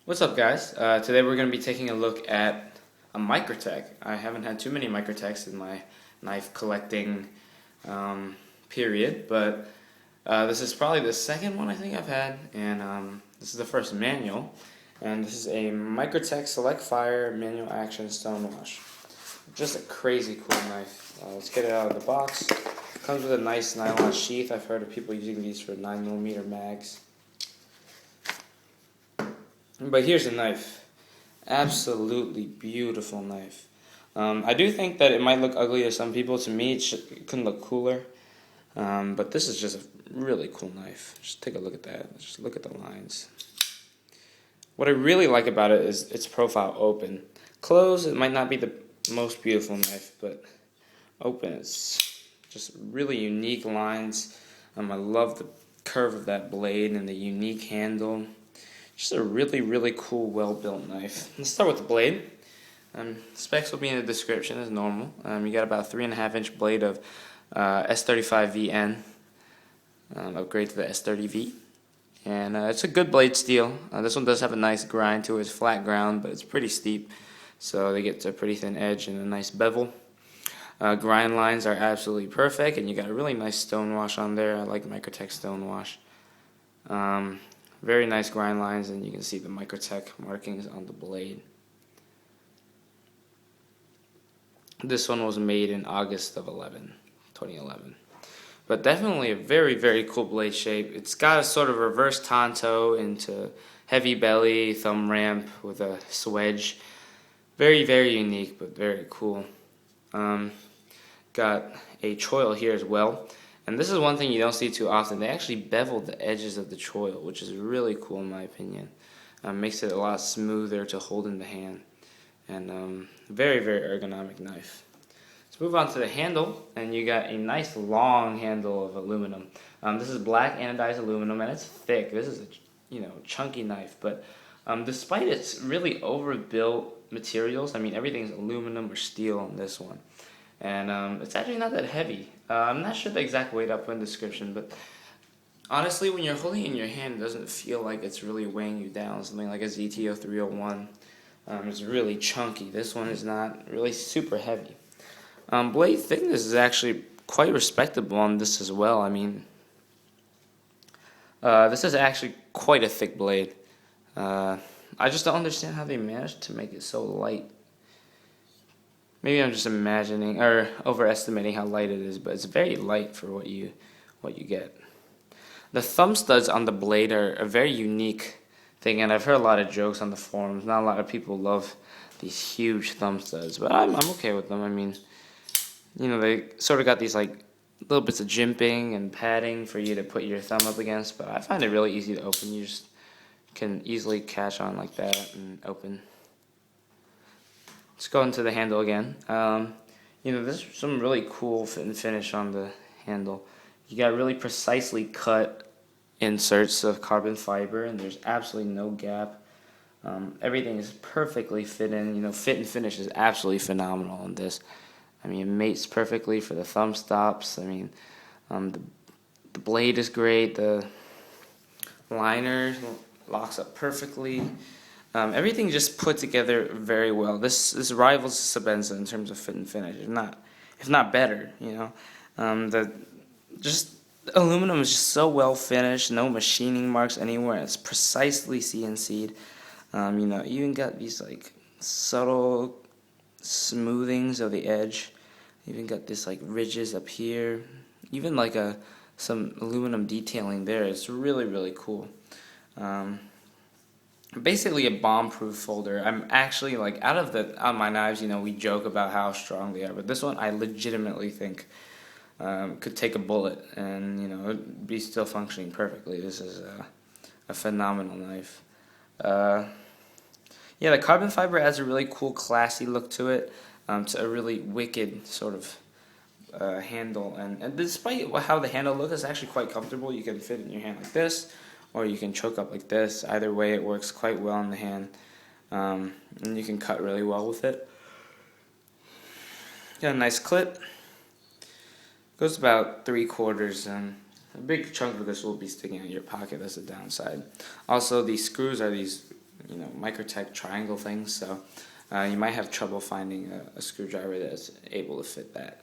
What's up, guys? Today we're going to be taking a look at a Microtech. I haven't had too many Microtechs in my knife collecting period, but this is probably the second one I think I've had, and this is the first manual. And this is a Microtech Select Fire Manual Action Stonewash. Just a crazy cool knife. Let's get it out of the box. Comes with a nice nylon sheath. I've heard of people using these for 9mm mags. But here's the knife. Absolutely beautiful knife. I do think that it might look ugly to some people. To me, it couldn't look cooler. But this is just a really cool knife. Just take a look at that. Just look at the lines. What I really like about it is its profile open. Closed, it might not be the most beautiful knife, but open, it's just really unique lines. I love the curve of that blade and the unique handle. Just a really, really cool, well-built knife. Let's start with the blade. Specs will be in the description as normal. You got about a 3.5-inch blade of S35VN. Upgrade to the S30V. And it's a good blade steel. This one does have a nice grind to it. It's flat ground, but it's pretty steep. So they get to a pretty thin edge and a nice bevel. Grind lines are absolutely perfect, and you got a really nice stonewash on there. I like Microtech stonewash. Very nice grind lines, and you can see the Microtech markings on the blade. This one was made in August of 2011. But definitely a very, very cool blade shape. It's got a sort of reverse tanto into heavy belly, thumb ramp with a swedge. Very, very unique, but very cool. Got a choil here as well. And this is one thing you don't see too often. They actually beveled the edges of the choil, which is really cool in my opinion. Makes it a lot smoother to hold in the hand. And very, very ergonomic knife. Let's move on to the handle, and you got a nice long handle of aluminum. This is black anodized aluminum, and it's thick. This is a chunky knife, but despite its really overbuilt materials, I mean everything's aluminum or steel on this one. And it's actually not that heavy. I'm not sure the exact weight. I'll put in the description, but honestly, when you're holding it in your hand, it doesn't feel like it's really weighing you down. Something like a ZTO 301 is really chunky. This one is not really super heavy. Blade thickness is actually quite respectable on this as well. I mean, this is actually quite a thick blade. I just don't understand how they managed to make it so light. Maybe I'm just imagining or overestimating how light it is, but it's very light for what you get. The thumb studs on the blade are a very unique thing, and I've heard a lot of jokes on the forums. Not a lot of people love these huge thumb studs, but I'm okay with them. I mean, they sort of got these like little bits of jimping and padding for you to put your thumb up against, but I find it really easy to open. You just can easily catch on like that and open. Let's go into the handle again. There's some really cool fit and finish on the handle. You got really precisely cut inserts of carbon fiber, and there's absolutely no gap. Everything is perfectly fit in. Fit and finish is absolutely phenomenal on this. I mean, it mates perfectly for the thumb stops. I mean, the blade is great. The liner locks up perfectly. Everything just put together very well. This rivals Sabenza in terms of fit and finish, if not better. The aluminum is just so well finished, no machining marks anywhere. It's precisely CNC'd. You even got these like subtle smoothings of the edge. You even got this like ridges up here. Even like some aluminum detailing there. It's really, really cool. Basically a bomb-proof folder. I'm actually like out of my knives, we joke about how strong they are, but this one I legitimately think could take a bullet and it'd be still functioning perfectly. This is a phenomenal knife. Yeah, the carbon fiber adds a really cool, classy look to it. To a really wicked sort of handle, and despite how the handle looks, it's actually quite comfortable. You can fit it in your hand like this, or you can choke up like this. Either way, it works quite well in the hand, and you can cut really well with it. Got a nice clip. Goes about 3/4, and a big chunk of this will be sticking out of your pocket. That's the downside. Also, these screws are these Microtech triangle things, so you might have trouble finding a screwdriver that's able to fit that.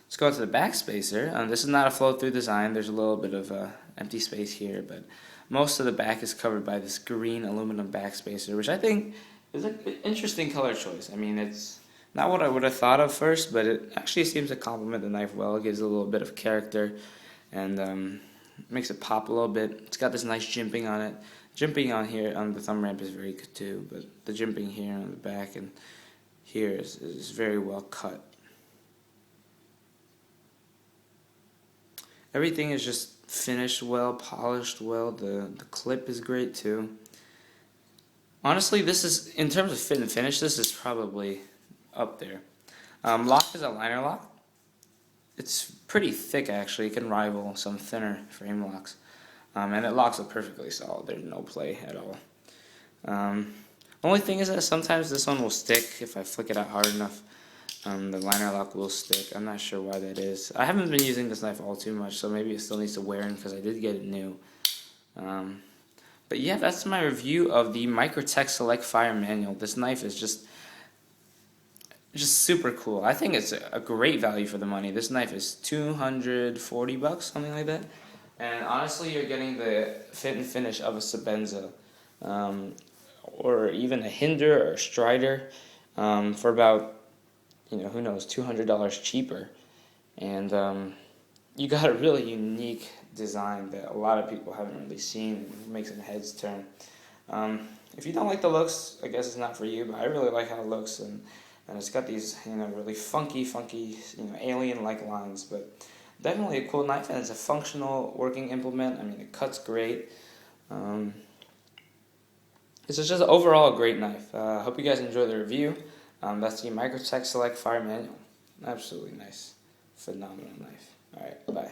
Let's go to the back spacer. This is not a flow-through design. There's a little bit of empty space here, but most of the back is covered by this green aluminum back spacer, which I think is an interesting color choice. I mean, it's not what I would have thought of first, but it actually seems to complement the knife well. It gives it a little bit of character and makes it pop a little bit. It's got this nice jimping on it. Jimping on here on the thumb ramp is very good too, but the jimping here on the back and here is very well cut. Everything is just finished well, polished well. The clip is great too. Honestly, this is, in terms of fit and finish, this is probably up there. Lock is a liner lock. It's pretty thick actually. It can rival some thinner frame locks. And it locks up perfectly solid. There's no play at all. Only thing is that sometimes this one will stick if I flick it out hard enough. The liner lock will stick. I'm not sure why that is. I haven't been using this knife all too much, so maybe it still needs to wear in because I did get it new. But yeah, that's my review of the Microtech Select Fire Manual. This knife is just super cool. I think it's a great value for the money. This knife is $240, something like that. And honestly, you're getting the fit and finish of a Sebenza, or even a Hinder or a Strider, for about, who knows, $200 cheaper. And you got a really unique design that a lot of people haven't really seen. It makes their heads turn. If you don't like the looks, I guess it's not for you, but I really like how it looks, and it's got these, really funky, alien-like lines, but definitely a cool knife, and it's a functional working implement. I mean, it cuts great. It's just overall a great knife. I hope you guys enjoy the review. That's the Microtech Select Fire Manual. Absolutely nice. Phenomenal knife. Alright, bye.